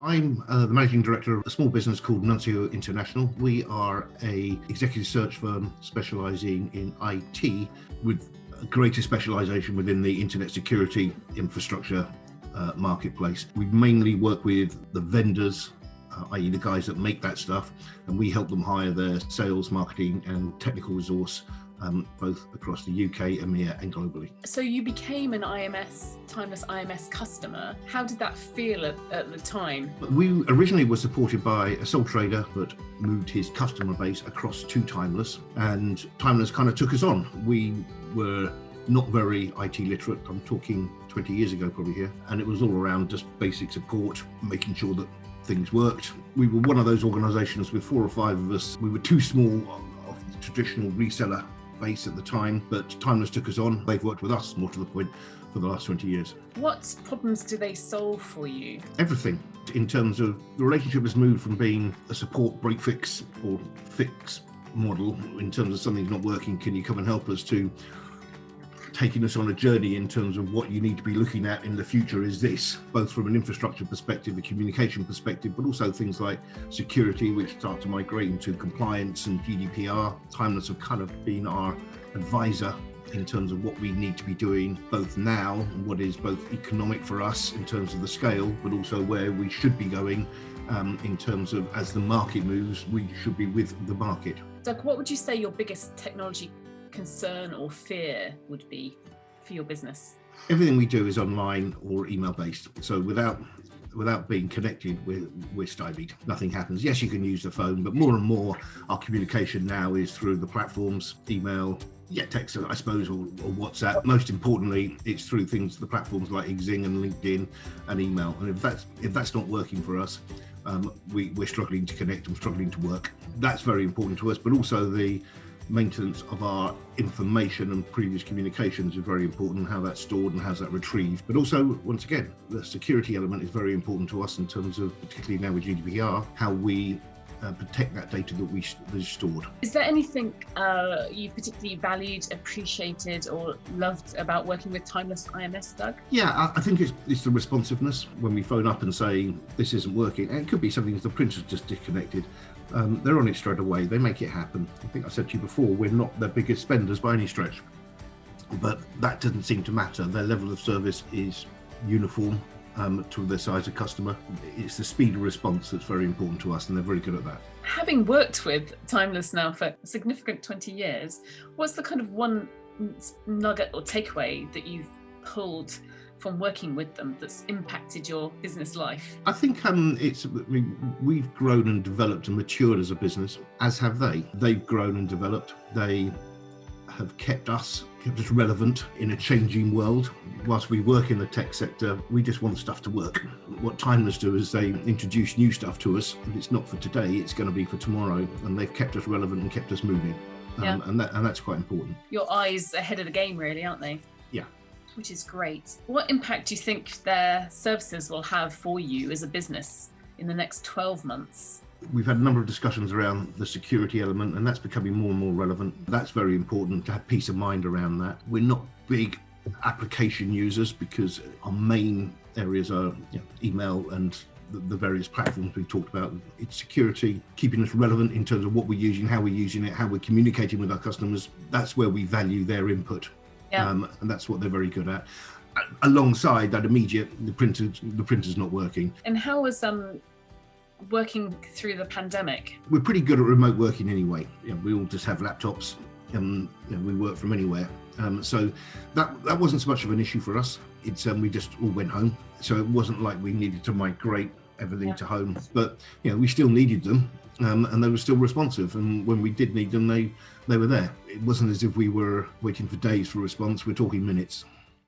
I'm the managing director of a small business called Nuncio International. We are a executive search firm specialising in IT with a greater specialisation within the internet security infrastructure marketplace. We mainly work with the vendors, i.e. the guys that make that stuff, and we help them hire their sales, marketing and technical resource both across the UK, EMEA and globally. So you became an Timeless IMS customer. How did that feel at the time? We originally were supported by a sole trader that moved his customer base across to Timeless, and Timeless kind of took us on. We were not very IT literate. I'm talking 20 years ago probably here, and it was all around just basic support, making sure that things worked. We were one of those organisations with 4 or 5 of us. We were too small of the traditional reseller base at the time, but Timeless took us on. They've worked with us, more to the point, for the last 20 years. What problems do they solve for you? Everything. In terms of the relationship has moved from being a support break fix or fix model, in terms of something's not working, can you come and help us, to taking us on a journey in terms of what you need to be looking at in the future is this, both from an infrastructure perspective, a communication perspective, but also things like security, which start to migrate into compliance and GDPR. Timeless have kind of been our advisor in terms of what we need to be doing both now and what is both economic for us in terms of the scale, but also where we should be going in terms of as the market moves, we should be with the market. Doug, what would you say your biggest technology concern or fear would be for your business? Everything we do is online or email based. So without being connected, we're stymied. Nothing happens. Yes, you can use the phone, but more and more our communication now is through the platforms, email, text, I suppose, or WhatsApp. Most importantly, it's through the platforms like Xing and LinkedIn and email. And if that's not working for us, we're struggling to connect and struggling to work. That's very important to us, but also the maintenance of our information and previous communications is very important, how that's stored and how's that retrieved. But also, once again, the security element is very important to us in terms of, particularly now with GDPR, how we protect that data that is stored. Is there anything you particularly valued, appreciated or loved about working with Timeless IMS, Doug? Yeah, I think it's the responsiveness. When we phone up and say this isn't working, and it could be something the printer's just disconnected, they're on it straight away. They make it happen. I think I said to you before, we're not their biggest spenders by any stretch, but that doesn't seem to matter. Their level of service is uniform to their size of customer. It's the speed of response that's very important to us, and they're very good at that. Having worked with Timeless now for a significant 20 years, what's the kind of one nugget or takeaway that you've pulled from working with them that's impacted your business life? I think we've grown and developed and matured as a business, as have they. They've grown and developed. They have kept us relevant in a changing world. Whilst we work in the tech sector, we just want stuff to work. What Timeless do is they introduce new stuff to us. If it's not for today, it's going to be for tomorrow, and they've kept us relevant and kept us moving. And that's quite important. Your eyes ahead of the game, really, aren't they? Yeah. Which is great. What impact do you think their services will have for you as a business in the next 12 months? We've had a number of discussions around the security element, and that's becoming more and more relevant. That's very important to have peace of mind around that. We're not big application users because our main areas are email and the various platforms we've talked about. It's security, keeping us relevant in terms of what we're using, how we're using it, how we're communicating with our customers. That's where we value their input. Yeah. And that's what they're very good at. Alongside that immediate, the printer's not working. And how was working through the pandemic? We're pretty good at remote working anyway. We all just have laptops and we work from anywhere. So that wasn't so much of an issue for us. It's we just all went home. So it wasn't like we needed to migrate everything to home. But we still needed them, and they were still responsive. And when we did need them, they were there. It wasn't as if we were waiting for days for a response. We're talking minutes.